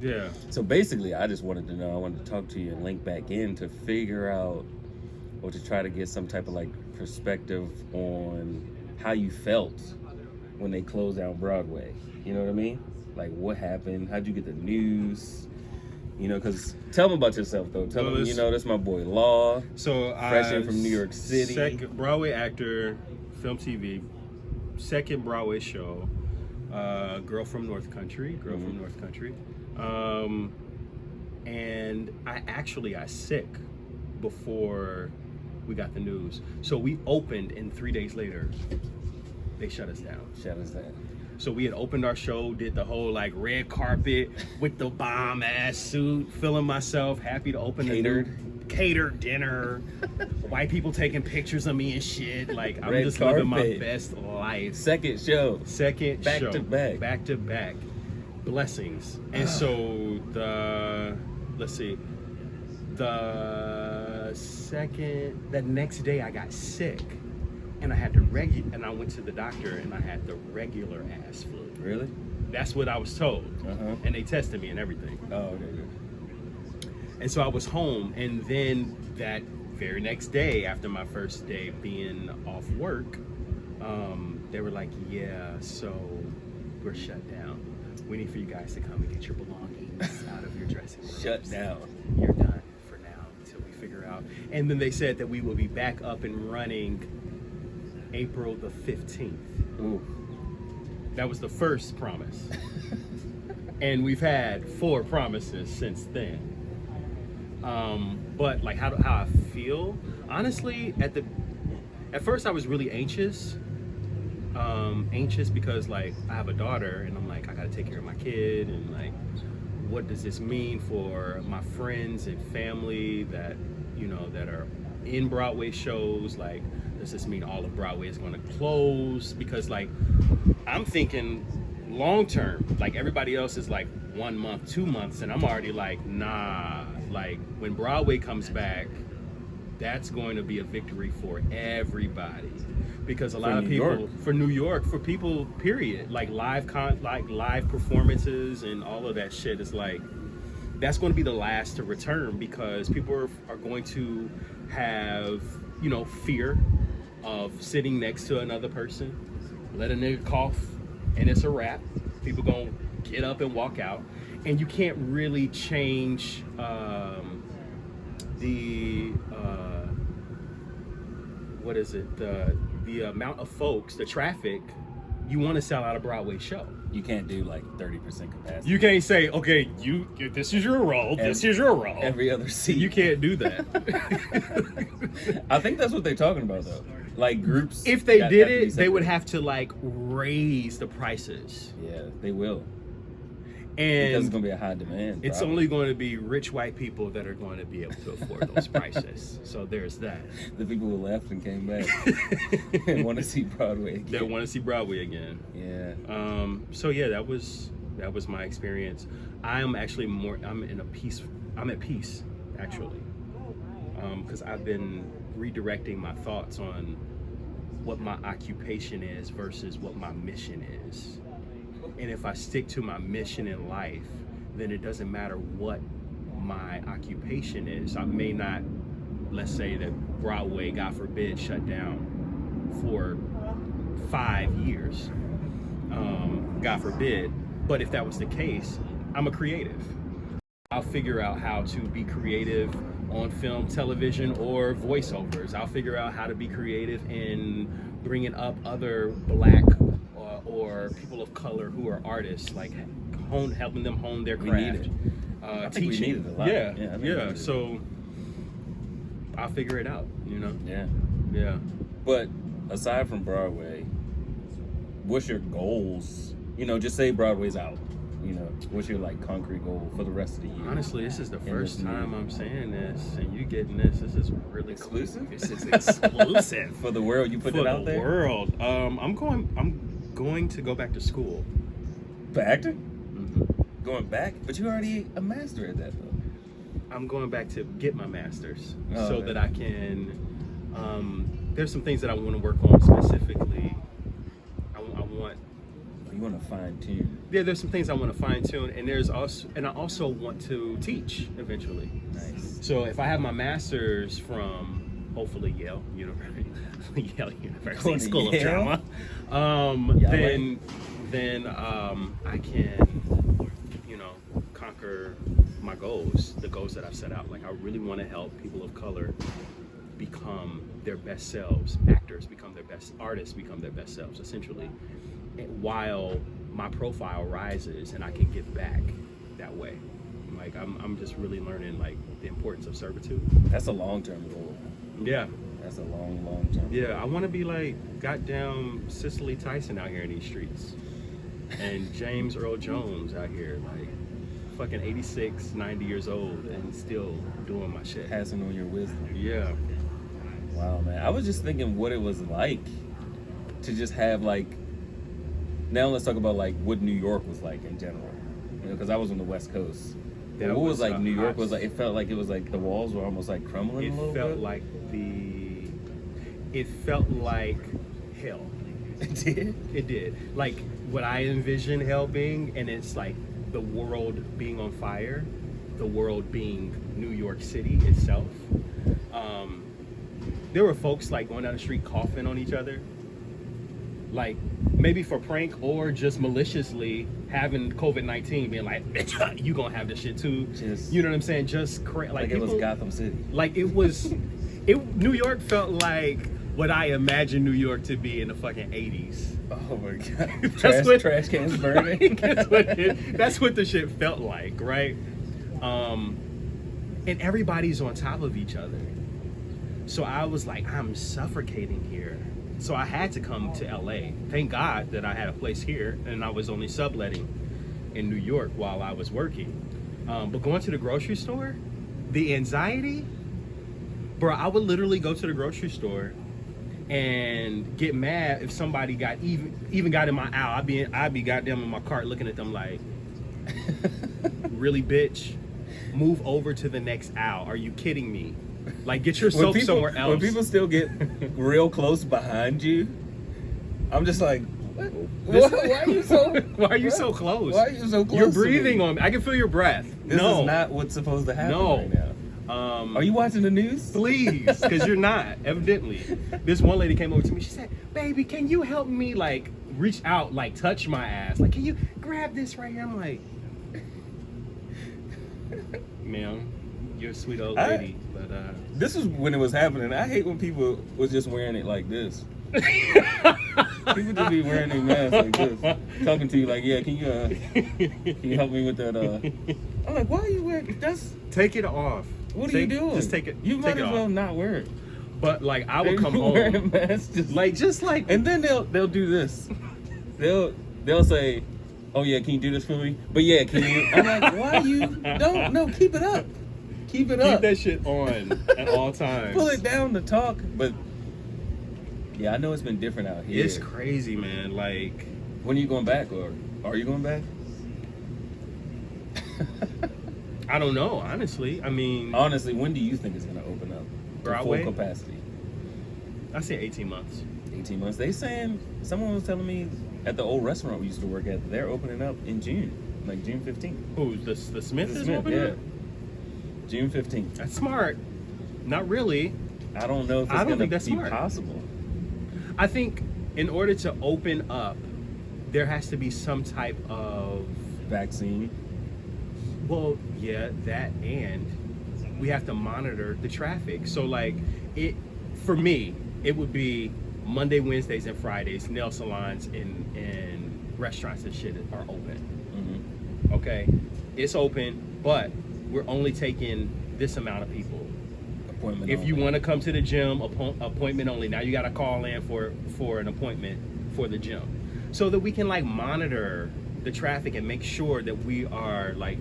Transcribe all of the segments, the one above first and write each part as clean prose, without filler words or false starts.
Yeah. So basically, I just wanted to know, I wanted to talk to you and link back in to figure out, or to try to get some type of like perspective on how you felt when they closed down Broadway. You know what I mean? Like, what happened? How'd you get the news? You know, because tell them about yourself, though. Tell them, you know, that's my boy Law. So fresh in from New York City. Second Broadway actor, film, TV. Second Broadway show. Girl from North Country. And I sick before we got the news. So we opened, and 3 days later, they shut us down. So we had opened our show, did the whole like red carpet with the bomb ass suit, feeling myself, happy to open catered dinner, white people taking pictures of me and shit. Like, I'm just living my best life. Second show. Back to back. Blessings. And so the next day I got sick. And I had and I went to the doctor and I had the regular ass flu. Really? That's what I was told. Uh-huh. And they tested me and everything. Oh, okay, good. And so I was home, and then that very next day, after my first day being off work, they were like, yeah, so we're shut down. We need for you guys to come and get your belongings out of your dressing room. Shut down. You're done for now until we figure out. And then they said that we will be back up and running April the 15th. Ooh. That was the first promise. And we've had 4 promises since then. But like how I feel, honestly, at first I was really anxious. Anxious because like I have a daughter and I'm like, I gotta take care of my kid, and like, what does this mean for my friends and family that, you know, that are in Broadway shows? Like, does this mean all of Broadway is going to close? Because like, I'm thinking long term, like everybody else is like 1 month, 2 months, and I'm already like, nah, like when Broadway comes back, that's going to be a victory for everybody. Because a lot of people, for New York, for people, period, like live performances and all of that shit is like, that's going to be the last to return, because people are going to have, you know, fear of sitting next to another person, let a nigga cough, and it's a wrap. People gonna get up and walk out, and you can't really change the amount of folks, the traffic. You want to sell out a Broadway show. You can't do like 30% capacity. You can't say, okay, this is your role, this is your role. Every other seat. You can't do that. I think that's what they're talking about, though. Like groups. If they did it, they would have to like raise the prices. Yeah, they will. And because it's going to be a high demand. It's only going to be rich white people that are going to be able to afford those prices. So there's that. The people who left and came back and want to see Broadway again. They want to see Broadway again. Yeah. So yeah, that was my experience. I'm at peace actually, because I've been redirecting my thoughts on what my occupation is versus what my mission is. And if I stick to my mission in life, then it doesn't matter what my occupation is. I may not, let's say that Broadway, God forbid, shut down for 5 years. God forbid. But if that was the case, I'm a creative. I'll figure out how to be creative on film, television, or voiceovers. I'll figure out how to be creative in bringing up other Black or people of color who are artists, like helping them hone their craft. We need it. I think we need it a lot. Yeah. So I'll figure it out, you know? Yeah. But aside from Broadway, what's your goals? You know, just say Broadway's out. You know, what's your like concrete goal for the rest of the year? Honestly, this is the first time I'm saying this, and you getting this. This is really exclusive. Cool. This is exclusive for the world. You put it out there. For the world. I'm going to go back to school. For acting? Mm-hmm. Going back? But you're already a master at that, though. I'm going back to get my master's so that I can. There's some things that I want to work on specifically. I want. You want to fine tune? Yeah, there's some things I want to fine tune, and I also want to teach eventually. Nice. So if I have my master's from hopefully Yale University, Yale University Going to School of Yale? Drama, Yeah, then I can, conquer my goals, the goals that I've set out. Like I really want to help people of color become their best selves, actors become their best, artists become their best selves, essentially, while my profile rises and I can give back that way. Like I'm just really learning like the importance of servitude. That's a long-term goal. Yeah. That's a long term. Yeah, I want to be like goddamn Cicely Tyson out here in these streets, and James Earl Jones out here like fucking 86, 90 years old and still doing my shit. Passing on your wisdom. Yeah. Wow, man. I was just thinking what it was like to just have like. Now let's talk about like what New York was like in general, because I was on the West Coast. That what was like New York hot- was like? It felt like it was like the walls were almost like crumbling a little bit. It felt like hell. It did. It did. Like what I envisioned hell being, and it's like the world being on fire, the world being New York City itself. There were folks like going down the street coughing on each other, like maybe for prank or just maliciously having COVID-19, being like, "Bitch, you gonna have this shit too." Just, you know what I'm saying? Just like it was Gotham City. Like it was. New York felt like what I imagined New York to be in the fucking 80s. Oh my god. Trash cans burning. That's what the shit felt like, right? And everybody's on top of each other. So I was like, I'm suffocating here. So I had to come to LA. Thank God that I had a place here and I was only subletting in New York while I was working. But going to the grocery store, the anxiety, bro, I would literally go to the grocery store and get mad if somebody got even got in my aisle. I'd be goddamn in my cart looking at them like, really, bitch? Move over to the next aisle. Are you kidding me? Like, get yourself somewhere else. When people still get real close behind you, I'm just like, what? Why are you so? Why are you so close? Why are you so close? You're breathing on me. I can feel your breath. This is not what's supposed to happen right now. Are you watching the news? Please, because you're not, evidently. This one lady came over to me. She said, "Baby, can you help me, like, reach out, like, touch my ass? Like, can you grab this right here?" I'm like, ma'am, you're a sweet old lady. But this is when it was happening. I hate when people was just wearing it like this. People just be wearing their mask like this, talking to you like, "Yeah, can you help me with that?" I'm like, "Why are you wearing? Take it off. What are you doing? Just take it. You might take as it well off. not wear it." But like, I would come home wearing masks, just like, and then they'll do this. They'll say, "Oh yeah, can you do this for me?" But yeah, can you? I'm like, "Why you don't? No, keep it up. Keep it up. Keep that shit on at all times. Pull it down to talk." But yeah, I know it's been different out here. It's crazy, man. Like, when are you going back, or are you going back? I don't know, honestly. I mean, honestly, when do you think it's going to open up to Broadway? Full capacity? I say 18 months. 18 months. They saying, someone was telling me at the old restaurant we used to work at, they're opening up in June, like June 15th. Who, the Smith is opening up? June 15th. That's smart. Not really. I don't know if it's going to be smart. possible. I think in order to open up, there has to be some type of vaccine. Well, yeah, that, and we have to monitor the traffic. So like, for me, it would be Monday, Wednesdays, and Fridays, nail salons and restaurants and shit are open. Mm-hmm. Okay, it's open, but we're only taking this amount of people. Appointment if only. you want to come to the gym, appointment only. Now you got to call in for an appointment for the gym, so that we can like monitor the traffic and make sure that we are like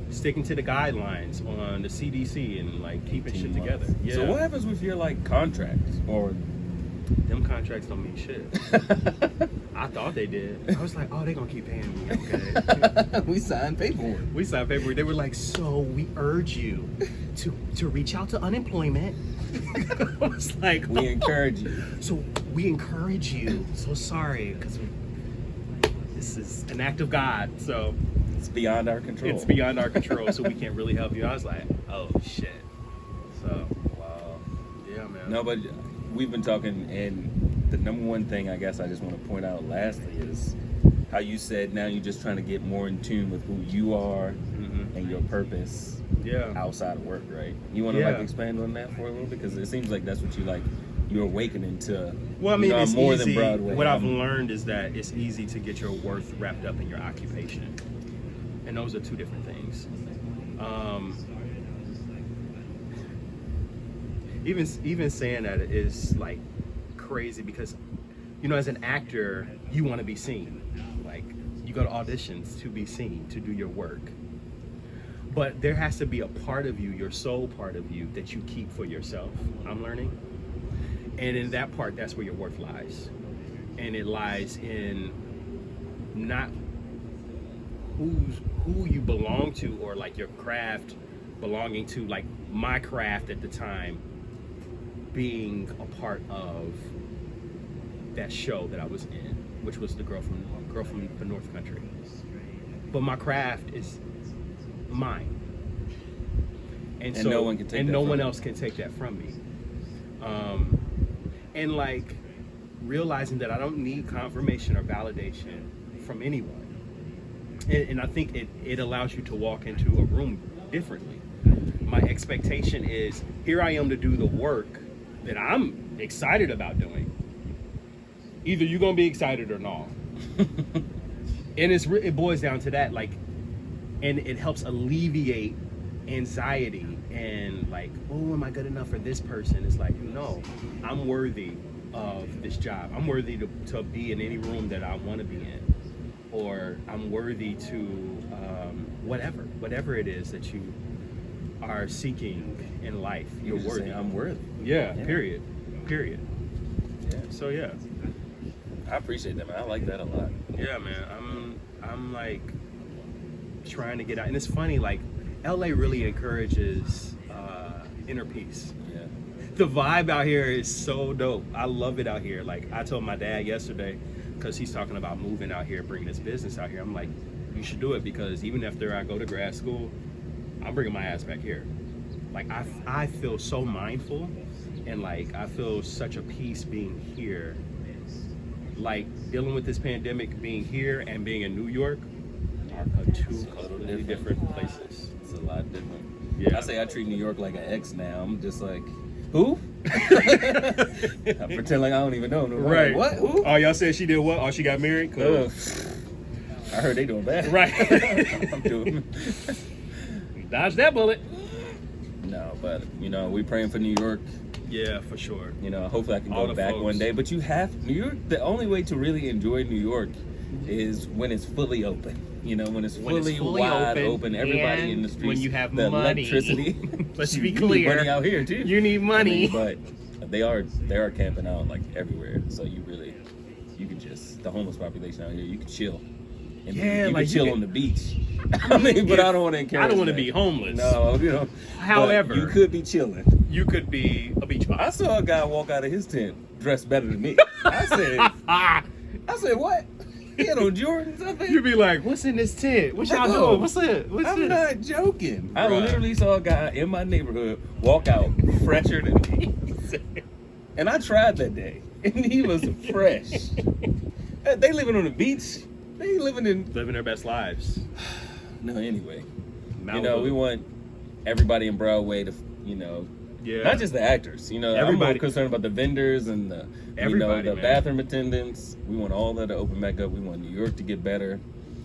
sticking to the guidelines on the CDC and like keeping shit together. Yeah. So what happens with your like contracts or? Them contracts don't mean shit. I thought they did. I was like, oh, they gonna keep paying me. Okay. We signed paperwork. They were like, so we urge you to reach out to unemployment. I was like, we encourage you. So we encourage you. So sorry, because it's an act of God. So It's beyond our control. it's beyond our control, so we can't really help you. I was like, oh shit. So Wow. yeah, man. No, but we've been talking, and the number one thing I guess I just want to point out lastly is how you said now you're just trying to get more in tune with who you are and your purpose Yeah. outside of work, right? You want to Yeah. like expand on that for a little, because it seems like that's what you like. You're awakening to. Well, I mean, I'm it's more easy. than Broadway. What I've I'm- learned is that it's easy to get your worth wrapped up in your occupation, and those are two different things. Even saying that is like crazy because, you know, as an actor, you want to be seen. Like, you go to auditions to be seen, to do your work. But there has to be a part of you, your soul part of you, that you keep for yourself. I'm learning. And in that part, that's where your worth lies. And it lies in not who you belong to, or like your craft belonging to, like my craft at the time being a part of that show that I was in, which was the girl from the North Country. But my craft is mine. And so no one can take and that no from one you. else can take that from me. And like realizing that I don't need confirmation or validation from anyone. And I think it allows you to walk into a room differently. My expectation is, here I am to do the work that I'm excited about doing. Either you're gonna be excited or not. And it boils down to that, like, and it helps alleviate anxiety and like, oh, am I good enough for this person? It's like, no, I'm worthy of this job. I'm worthy to be in any room that I want to be in, or I'm worthy to whatever it is that you are seeking in life. You're just worthy. say, I'm worthy. Yeah. Yeah. Period. Yeah. So yeah. I appreciate that, man. I like that a lot. Yeah, man. I'm like trying to get out, and it's funny. Like, LA really encourages inner peace. Yeah. The vibe out here is so dope. I love it out here. Like, I told my dad yesterday, because he's talking about moving out here, bringing his business out here. I'm like, you should do it, because even after I go to grad school, I'm bringing my ass back here. Like, I feel so mindful, and like I feel such a peace being here. Like, dealing with this pandemic, being here and being in New York are two completely different places. It's a lot different. Yeah. I say I treat New York like an ex now. I'm just like, who? I pretend like I don't even know. No, Right. What? Who? Oh, y'all said she did what? Oh, she got married? Cool. I heard they doing bad. Right. I'm doing. Dodge that bullet. No, but you know, we praying for New York. Yeah, for sure. You know, hopefully I can All go the back folks. one day. But you have New York. The only way to really enjoy New York is when it's fully open. You know, when it's fully wide open, everybody and in the streets. when you have the money. electricity. Let's You be need clear. money out here too. You need money. I mean, but they are camping out like everywhere. So you can just, the homeless population out here, you can chill. And Yeah, you like can chill you on the beach. I mean, but I don't want to encourage. I don't want to that. be homeless. No, you know. However, but you could be chilling. You could be a beach I bum. saw a guy walk out of his tent dressed better than me. I said, what? He had on Jordans, I think. You'd be like, what's in this tent? What y'all Bro, doing? What's it? What's I'm this? not joking. I Bruh. literally saw a guy in my neighborhood walk out fresher than me. And I tried that day, and he was fresh. They living on the beach. They living in. Living their best lives. No, anyway. Malibu. You know, we want everybody in Broadway to, you know, Yeah. not just the actors. You know, I'm more Everybody. concerned about the vendors and the, Everybody, the man. bathroom attendants. We want all that to open back up. We want New York to get better.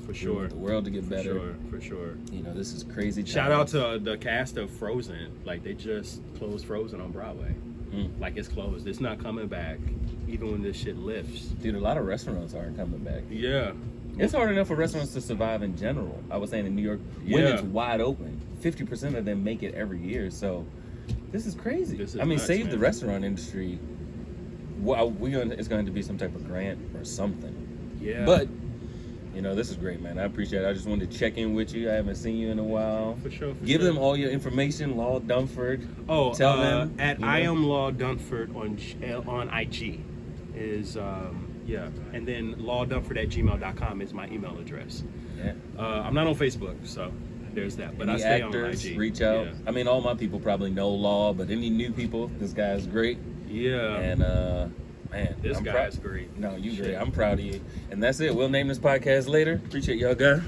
For We sure. want the world to get better. For sure. You know, this is crazy. Shout out times. to the cast of Frozen. Like, they just closed Frozen on Broadway. Like, it's closed. It's not coming back, even when this shit lifts. Dude, a lot of restaurants aren't coming back. Yeah. It's hard enough for restaurants to survive in general. I was saying in New York, when Yeah. it's wide open, 50% of them make it every year. So this is crazy. This is I mean, nuts, save the man. restaurant industry. Well, it's going to be some type of grant or something. Yeah. But, you know, this is great, man. I appreciate it. I just wanted to check in with you. I haven't seen you in a while. For sure. Give them all your information, Law Dunford. Oh, Tell them, at you I know. am Law Dunford on IG is Yeah. And then lawdunford@gmail.com is my email address. Yeah. I'm not on Facebook, so there's that. But Any I stay actors, on IG. reach out. Yeah. I mean, all my people probably know Law, but any new people, this guy's great. Yeah. And man, This I'm guy's great. No, you Shit. great. I'm proud of you. And that's it. We'll name this podcast later. Appreciate y'all, guys.